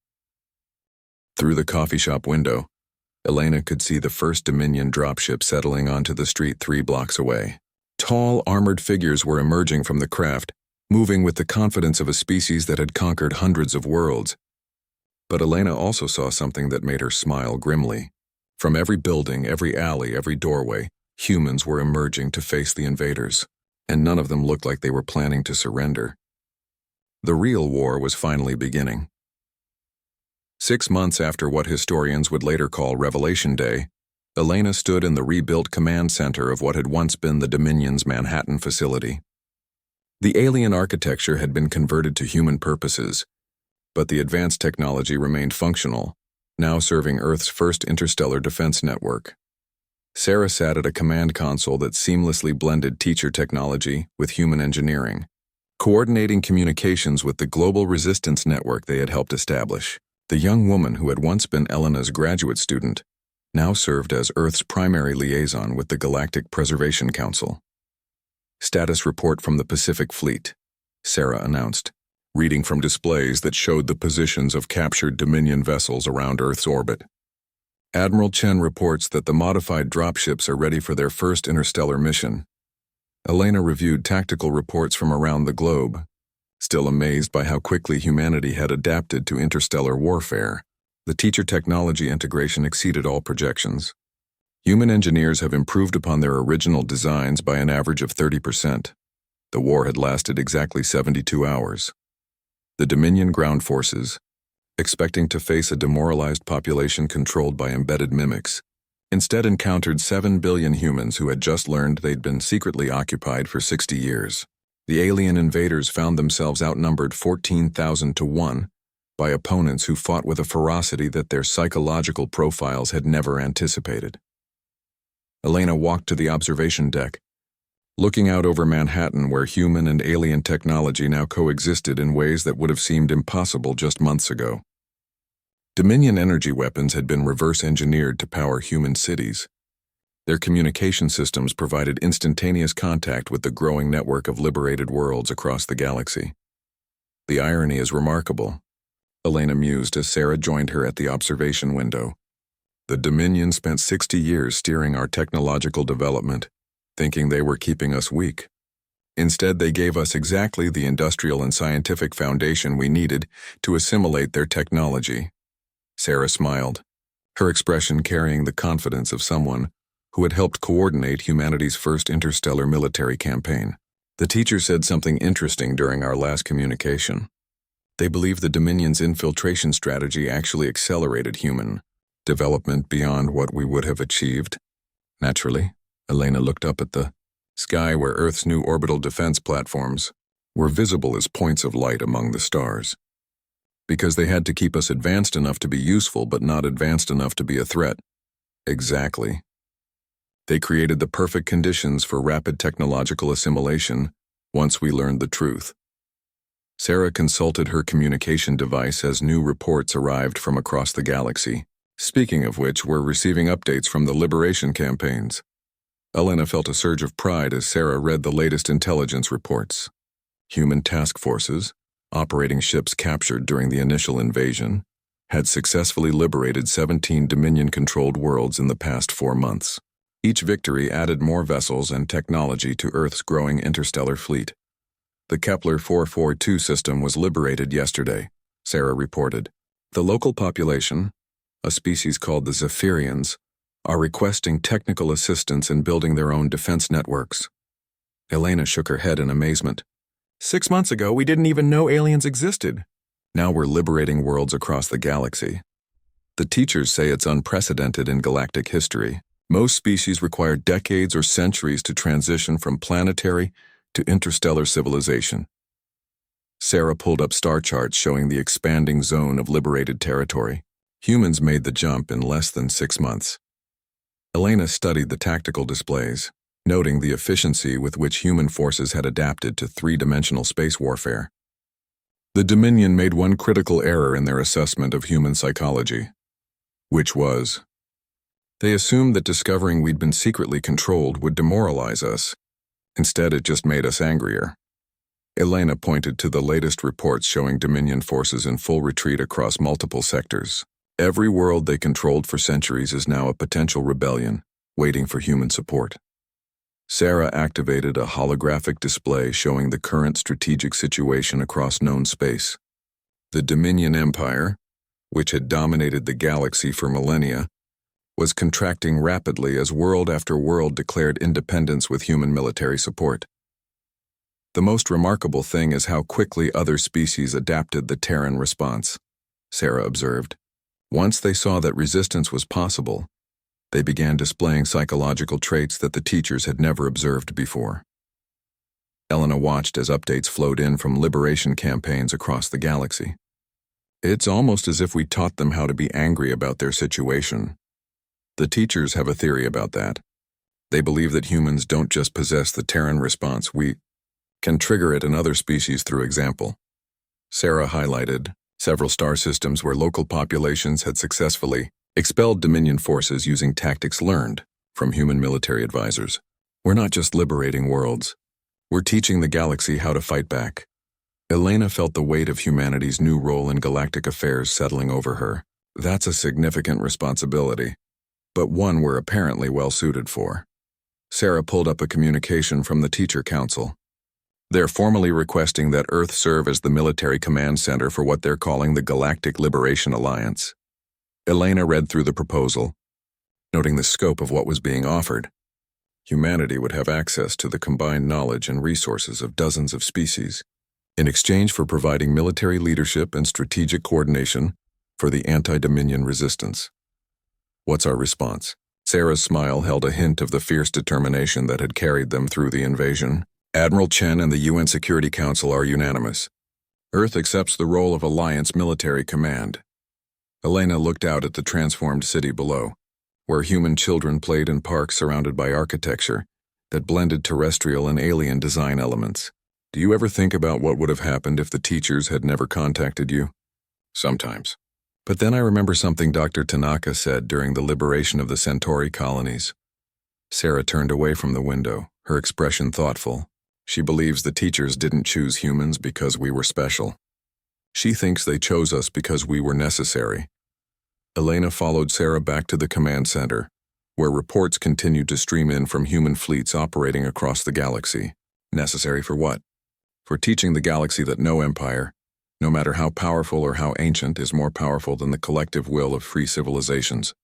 Through the coffee shop window, Elena could see the first Dominion dropship settling onto the street 3 blocks away. Tall, armored figures were emerging from the craft, moving with the confidence of a species that had conquered hundreds of worlds. But Elena also saw something that made her smile grimly. From every building, every alley, every doorway, humans were emerging to face the invaders, and none of them looked like they were planning to surrender. The real war was finally beginning. 6 months after what historians would later call Revelation Day, Elena stood in the rebuilt command center of what had once been the Dominion's Manhattan facility. The alien architecture had been converted to human purposes, but the advanced technology remained functional, now serving Earth's first interstellar defense network. Sarah sat at a command console that seamlessly blended teacher technology with human engineering, coordinating communications with the global resistance network they had helped establish. The young woman who had once been Elena's graduate student now served as Earth's primary liaison with the Galactic Preservation Council. "Status report from the Pacific Fleet," Sarah announced, reading from displays that showed the positions of captured Dominion vessels around Earth's orbit. "Admiral Chen reports that the modified dropships are ready for their first interstellar mission." Elena reviewed tactical reports from around the globe, still amazed by how quickly humanity had adapted to interstellar warfare. The teacher technology integration exceeded all projections. Human engineers have improved upon their original designs by an average of 30%. The war had lasted exactly 72 hours. The Dominion ground forces, expecting to face a demoralized population controlled by embedded mimics, instead encountered 7 billion humans who had just learned they'd been secretly occupied for 60 years. The alien invaders found themselves outnumbered 14,000 to 1 by opponents who fought with a ferocity that their psychological profiles had never anticipated. Elena walked to the observation deck, looking out over Manhattan where human and alien technology now coexisted in ways that would have seemed impossible just months ago. Dominion energy weapons had been reverse-engineered to power human cities. Their communication systems provided instantaneous contact with the growing network of liberated worlds across the galaxy. "The irony is remarkable," Elena mused as Sarah joined her at the observation window. "The Dominion spent 60 years steering our technological development, thinking they were keeping us weak. Instead, they gave us exactly the industrial and scientific foundation we needed to assimilate their technology." Sarah smiled, her expression carrying the confidence of someone who had helped coordinate humanity's first interstellar military campaign. "The teacher said something interesting during our last communication. They believe the Dominion's infiltration strategy actually accelerated human development beyond what we would have achieved." Naturally, Elena looked up at the sky where Earth's new orbital defense platforms were visible as points of light among the stars. "Because they had to keep us advanced enough to be useful but not advanced enough to be a threat." "Exactly. They created the perfect conditions for rapid technological assimilation once we learned the truth." Sarah consulted her communication device as new reports arrived from across the galaxy, speaking of which we're receiving updates from the liberation campaigns. Elena felt a surge of pride as Sarah read the latest intelligence reports. Human task forces, operating ships captured during the initial invasion, had successfully liberated 17 Dominion-controlled worlds in the past 4 months. Each victory added more vessels and technology to Earth's growing interstellar fleet. "The Kepler 442 system was liberated yesterday," Sarah reported. "The local population, a species called the Zephyrians, are requesting technical assistance in building their own defense networks." Elena shook her head in amazement. 6 months ago, we didn't even know aliens existed. Now we're liberating worlds across the galaxy. The teachers say it's unprecedented in galactic history. Most species require decades or centuries to transition from planetary to interstellar civilization. Sarah pulled up star charts showing the expanding zone of liberated territory. Humans made the jump in less than 6 months. Elena studied the tactical displays, noting the efficiency with which human forces had adapted to 3-dimensional space warfare. The Dominion made one critical error in their assessment of human psychology, which was, they assumed that discovering we'd been secretly controlled would demoralize us. Instead, it just made us angrier. Elena pointed to the latest reports showing Dominion forces in full retreat across multiple sectors. Every world they controlled for centuries is now a potential rebellion, waiting for human support. Sarah activated a holographic display showing the current strategic situation across known space. The Dominion Empire, which had dominated the galaxy for millennia, was contracting rapidly as world after world declared independence with human military support. The most remarkable thing is how quickly other species adapted the Terran response, Sarah observed. Once they saw that resistance was possible, they began displaying psychological traits that the teachers had never observed before. Elena watched as updates flowed in from liberation campaigns across the galaxy. It's almost as if we taught them how to be angry about their situation. The teachers have a theory about that. They believe that humans don't just possess the Terran response, we can trigger it in other species through example. Sarah highlighted several star systems where local populations had successfully expelled Dominion forces using tactics learned from human military advisors. We're not just liberating worlds. We're teaching the galaxy how to fight back. Elena felt the weight of humanity's new role in galactic affairs settling over her. That's a significant responsibility, but one we're apparently well suited for. Sarah pulled up a communication from the Teacher Council. They're formally requesting that Earth serve as the military command center for what they're calling the Galactic Liberation Alliance. Elena read through the proposal, noting the scope of what was being offered. Humanity would have access to the combined knowledge and resources of dozens of species, in exchange for providing military leadership and strategic coordination for the anti-Dominion resistance. What's our response? Sarah's smile held a hint of the fierce determination that had carried them through the invasion. Admiral Chen and the UN Security Council are unanimous. Earth accepts the role of Alliance military command. Elena looked out at the transformed city below, where human children played in parks surrounded by architecture that blended terrestrial and alien design elements. Do you ever think about what would have happened if the teachers had never contacted you? Sometimes. But then I remember something Dr. Tanaka said during the liberation of the Centauri colonies. Sarah turned away from the window, her expression thoughtful. She believes the teachers didn't choose humans because we were special. She thinks they chose us because we were necessary. Elena followed Sarah back to the command center, where reports continued to stream in from human fleets operating across the galaxy. Necessary for what? For teaching the galaxy that no empire, no matter how powerful or how ancient, is more powerful than the collective will of free civilizations.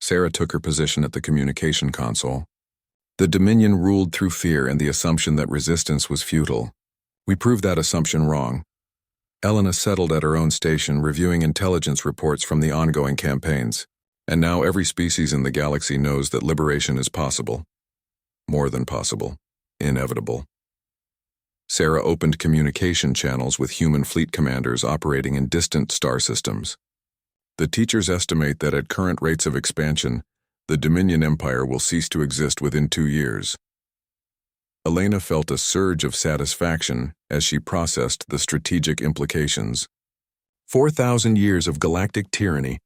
Sarah took her position at the communication console. The Dominion ruled through fear and the assumption that resistance was futile. We proved that assumption wrong. Elena settled at her own station, reviewing intelligence reports from the ongoing campaigns. And now every species in the galaxy knows that liberation is possible. More than possible. Inevitable. Sarah opened communication channels with human fleet commanders operating in distant star systems. The teachers estimate that at current rates of expansion, the Dominion Empire will cease to exist within 2 years. Elena felt a surge of satisfaction as she processed the strategic implications. 4,000 years of galactic tyranny,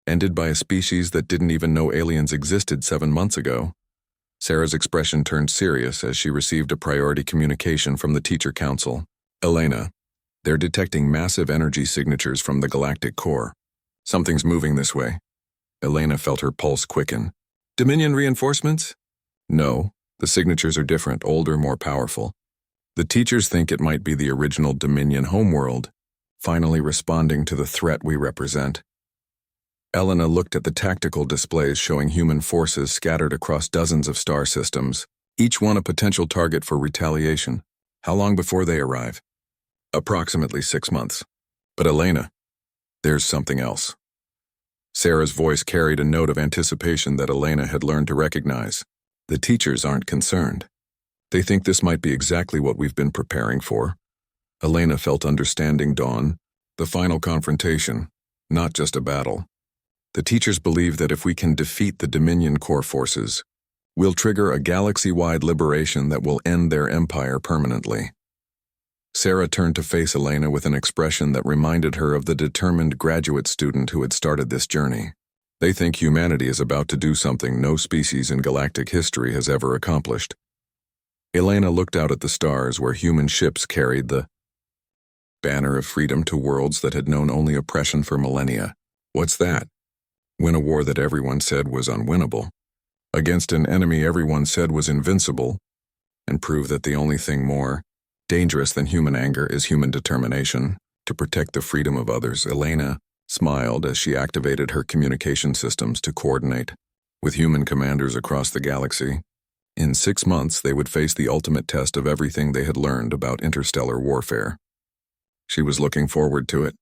ended by a species that didn't even know aliens existed 7 months ago. Sarah's expression turned serious as she received a priority communication from the Teacher Council. Elena, they're detecting massive energy signatures from the galactic core. Something's moving this way. Elena felt her pulse quicken. Dominion reinforcements? No, the signatures are different, older, more powerful. The teachers think it might be the original Dominion homeworld, finally responding to the threat we represent. Elena looked at the tactical displays showing human forces scattered across dozens of star systems, each one a potential target for retaliation. How long before they arrive? Approximately 6 months. But Elena, there's something else. Sarah's voice carried a note of anticipation that Elena had learned to recognize. The teachers aren't concerned. They think this might be exactly what we've been preparing for. Elena felt understanding dawn, the final confrontation, not just a battle. The teachers believe that if we can defeat the Dominion core forces, we'll trigger a galaxy-wide liberation that will end their empire permanently. Sarah turned to face Elena with an expression that reminded her of the determined graduate student who had started this journey. They think humanity is about to do something no species in galactic history has ever accomplished. Elena looked out at the stars where human ships carried the banner of freedom to worlds that had known only oppression for millennia. What's that? Win a war that everyone said was unwinnable, against an enemy everyone said was invincible, and prove that the only thing more dangerous than human anger is human determination to protect the freedom of others. Elena smiled as she activated her communication systems to coordinate with human commanders across the galaxy. In 6 months, they would face the ultimate test of everything they had learned about interstellar warfare. She was looking forward to it.